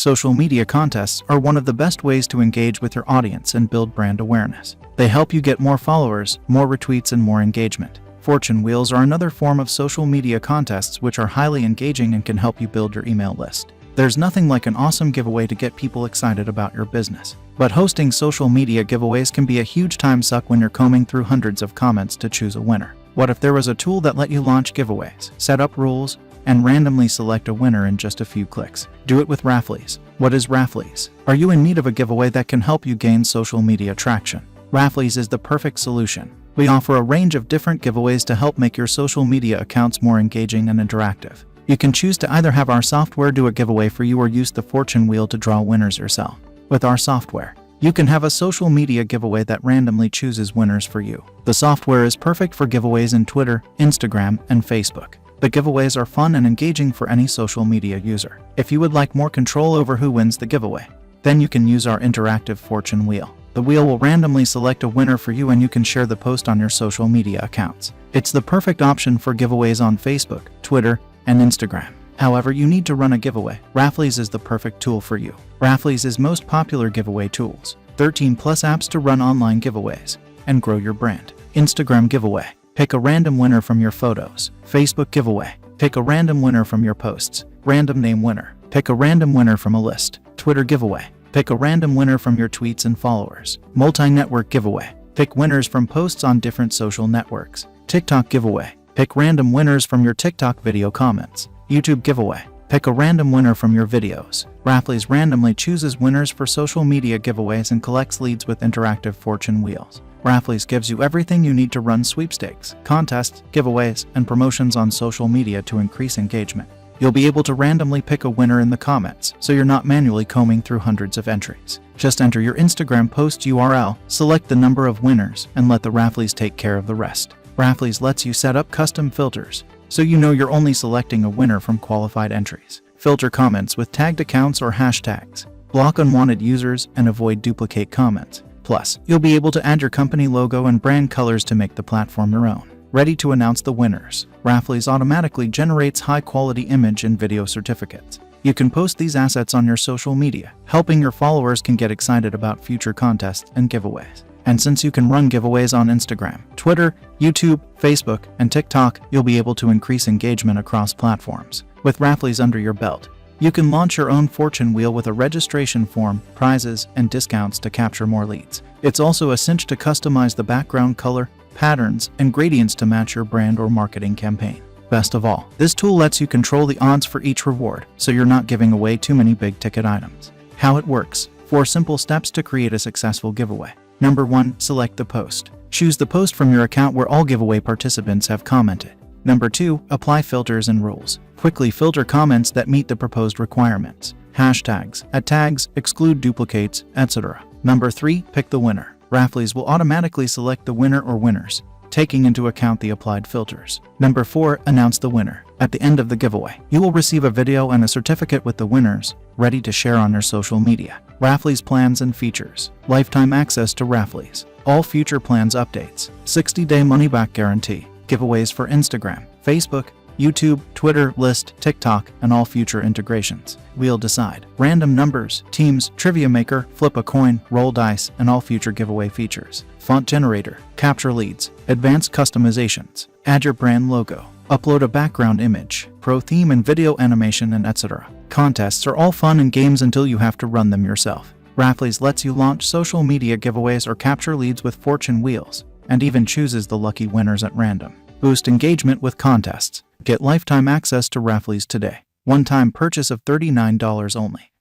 Social media contests are one of the best ways to engage with your audience and build brand awareness. They help you get more followers, more retweets, and more engagement. Fortune wheels are another form of social media contests which are highly engaging and can help you build your email list. There's nothing like an awesome giveaway to get people excited about your business. But hosting social media giveaways can be a huge time suck when you're combing through hundreds of comments to choose a winner. What if there was a tool that let you launch giveaways, set up rules, and randomly select a winner in just a few clicks? Do it with Rafflys. What is Rafflys? Are you in need of a giveaway that can help you gain social media traction? Rafflys is the perfect solution. We offer a range of different giveaways to help make your social media accounts more engaging and interactive. You can choose to either have our software do a giveaway for you or use the fortune wheel to draw winners yourself. With our software, you can have a social media giveaway that randomly chooses winners for you. The software is perfect for giveaways in Twitter, Instagram, and Facebook. The giveaways are fun and engaging for any social media user. If you would like more control over who wins the giveaway, then you can use our interactive fortune wheel. The wheel will randomly select a winner for you and you can share the post on your social media accounts. It's the perfect option for giveaways on Facebook, Twitter, and Instagram. However, you need to run a giveaway. Rafflys is the perfect tool for you. Rafflys is most popular giveaway tools. 13+ apps to run online giveaways and grow your brand. Instagram giveaway. Pick a random winner from your photos. Facebook giveaway. Pick a random winner from your posts. Random name winner. Pick a random winner from a list. Twitter giveaway. Pick a random winner from your tweets and followers. Multi-network giveaway. Pick winners from posts on different social networks. TikTok giveaway. Pick random winners from your TikTok video comments. YouTube giveaway. Pick a random winner from your videos. Rafflys randomly chooses winners for social media giveaways and collects leads with interactive fortune wheels. Rafflys gives you everything you need to run sweepstakes, contests, giveaways, and promotions on social media to increase engagement. You'll be able to randomly pick a winner in the comments, so you're not manually combing through hundreds of entries. Just enter your Instagram post URL, select the number of winners, and let the Rafflys take care of the rest. Rafflys lets you set up custom filters, so you know you're only selecting a winner from qualified entries. Filter comments with tagged accounts or hashtags. Block unwanted users and avoid duplicate comments. Plus, you'll be able to add your company logo and brand colors to make the platform your own. Ready to announce the winners. Rafflys automatically generates high-quality image and video certificates. You can post these assets on your social media, helping your followers can get excited about future contests and giveaways. And since you can run giveaways on Instagram, Twitter, YouTube, Facebook, and TikTok, you'll be able to increase engagement across platforms. With Rafflys under your belt, you can launch your own fortune wheel with a registration form, prizes, and discounts to capture more leads. It's also a cinch to customize the background color, patterns, and gradients to match your brand or marketing campaign. Best of all, this tool lets you control the odds for each reward, so you're not giving away too many big-ticket items. How it works. 4 simple steps to create a successful giveaway. Number 1. Select the post. Choose the post from your account where all giveaway participants have commented. Number 2. Apply filters and rules. Quickly filter comments that meet the proposed requirements. Hashtags, add tags, exclude duplicates, etc. Number 3. Pick the winner. Rafflys will automatically select the winner or winners, taking into account the applied filters. Number 4. Announce the winner. At the end of the giveaway, you will receive a video and a certificate with the winners, ready to share on your social media. Rafflys plans and features. Lifetime access to Rafflys. All future plans updates. 60-day money-back guarantee. Giveaways for Instagram, Facebook, YouTube, Twitter, List, TikTok, and all future integrations. We'll decide. Random numbers, teams, trivia maker, flip a coin, roll dice, and all future giveaway features. Font generator, capture leads, advanced customizations, add your brand logo, upload a background image, pro theme and video animation, and etc. Contests are all fun and games until you have to run them yourself. Rafflys lets you launch social media giveaways or capture leads with fortune wheels, and even chooses the lucky winners at random. Boost engagement with contests. Get lifetime access to Rafflys today. One-time purchase of $39 only.